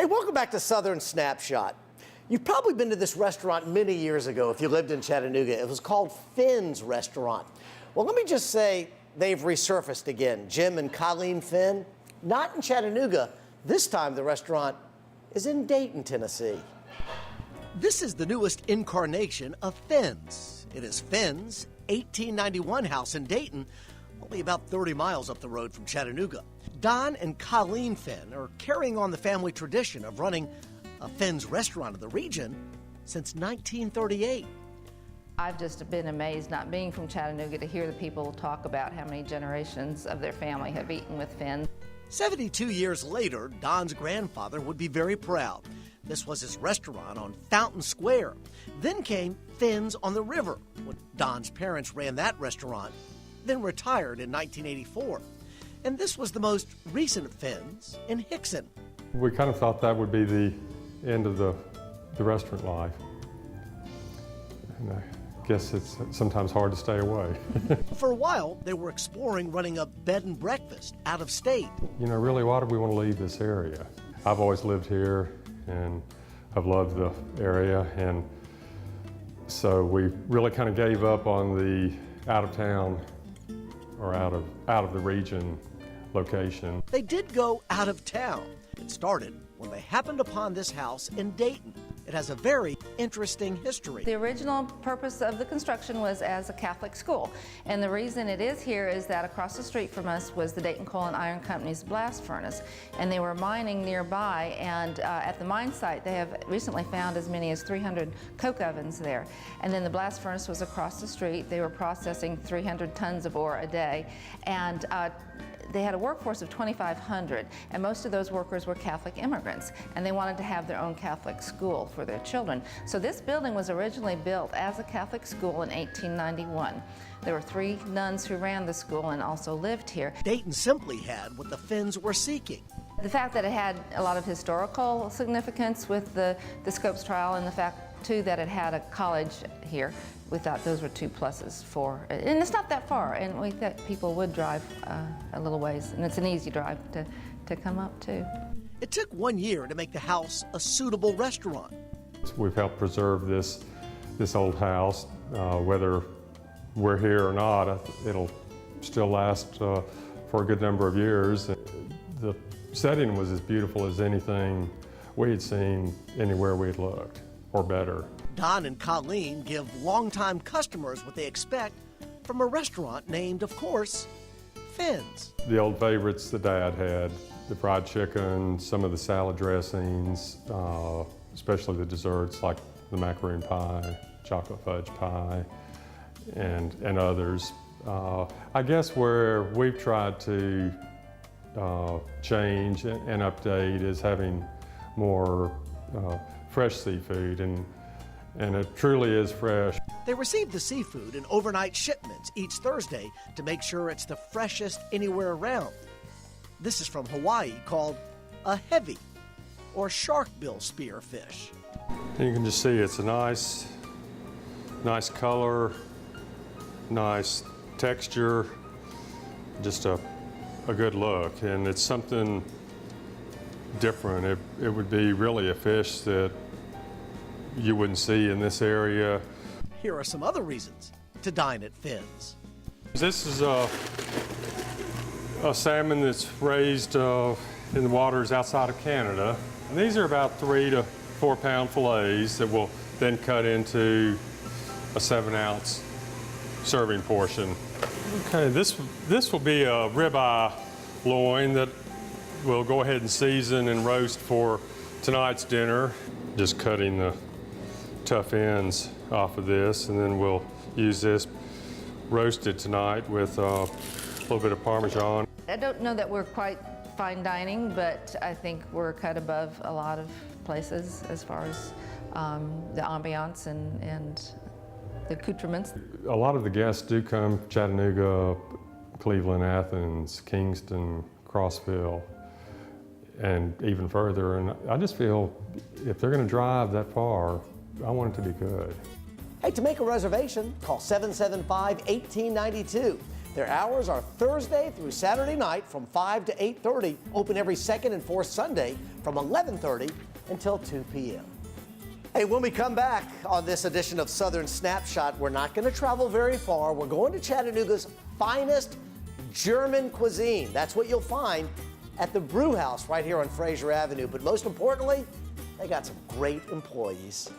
Hey, welcome back to Southern Snapshot. You've probably been to this restaurant many years ago if you lived in Chattanooga. It was called Fehns Restaurant. Well, let me just say they've resurfaced again. Jim and Colleen Fehn, not in Chattanooga. This time the restaurant is in Dayton, Tennessee. This is the newest incarnation of Fehns. It is Fehn's 1891 house in Dayton, only about 30 miles up the road from Chattanooga. Don and Colleen Fehn are carrying on the family tradition of running a Fehns restaurant in the region since 1938. I've just been amazed, not being from Chattanooga, to hear the people talk about how many generations of their family have eaten with Fehn. 72 years later, Don's grandfather would be very proud. This was his restaurant on Fountain Square. Then came Fehns on the River, when Don's parents ran that restaurant, then retired in 1984. And this was the most recent Fehns in Hickson. We kind of thought that would be the end of the restaurant life. And I guess it's sometimes hard to stay away. For a while, they were exploring running a bed and breakfast out of state. You know, really, why do we want to leave this area? I've always lived here and I've loved the area, and so we really kind of gave up on the out of town or out of the region location. They did go out of town. It started when they happened upon this house in Dayton. It has a very interesting history. The original purpose of the construction was as a Catholic school, and the reason it is here is that across the street from us was the Dayton Coal and Iron Company's blast furnace, and they were mining nearby, and at the mine site they have recently found as many as 300 coke ovens there. And then the blast furnace was across the street. They were processing 300 tons of ore a day, and they had a workforce of 2,500, and most of those workers were Catholic immigrants, and they wanted to have their own Catholic school for their children. So this building was originally built as a Catholic school in 1891. There were 3 nuns who ran the school and also lived here. Dayton simply had what the Fehns were seeking. The fact that it had a lot of historical significance with the Scopes trial, and the fact, too, that it had a college here, we thought those were 2 pluses for, and it's not that far, and we thought people would drive a little ways, and it's an easy drive to come up to. It took 1 year to make the house a suitable restaurant. We've helped preserve this old house. Whether we're here or not, it'll still last for a good number of years. The setting was as beautiful as anything we had seen anywhere we'd looked, or better. Don and Colleen give longtime customers what they expect from a restaurant named, of course, Fehns. The old favorites the Dad had, the fried chicken, some of the salad dressings, especially the desserts like the macaroon pie, chocolate fudge pie, and others. I guess where we've tried to change and update is having more fresh seafood, and it truly is fresh. They receive the seafood in overnight shipments each Thursday to make sure it's the freshest anywhere around. This is from Hawaii, called a heavy or sharkbill spearfish. And you can just see it's a nice color, nice texture, just a good look, and it's something different. It would be really a fish that you wouldn't see in this area. Here are some other reasons to dine at Fehns. This is a salmon that's raised in the waters outside of Canada. And these are about 3 to 4 pound fillets that will then cut into a 7-ounce serving portion. Okay, this will be a ribeye loin that we'll go ahead and season and roast for tonight's dinner. Just cutting the tough ends off of this, and then we'll use this roasted tonight with a little bit of Parmesan. I don't know that we're quite fine dining, but I think we're cut above a lot of places as far as the ambiance and the accoutrements. A lot of the guests do come Chattanooga, Cleveland, Athens, Kingston, Crossville, and even further. And I just feel if they're going to drive that far, I want it to be good. Hey, to make a reservation, call 775-1892. Their hours are Thursday through Saturday night from 5 to 8:30, open every second and fourth Sunday from 11:30 until 2 p.m. Hey, when we come back on this edition of Southern Snapshot, we're not going to travel very far. We're going to Chattanooga's finest German cuisine. That's what you'll find at the Brew House right here on Fraser Avenue. But most importantly, they got some great employees.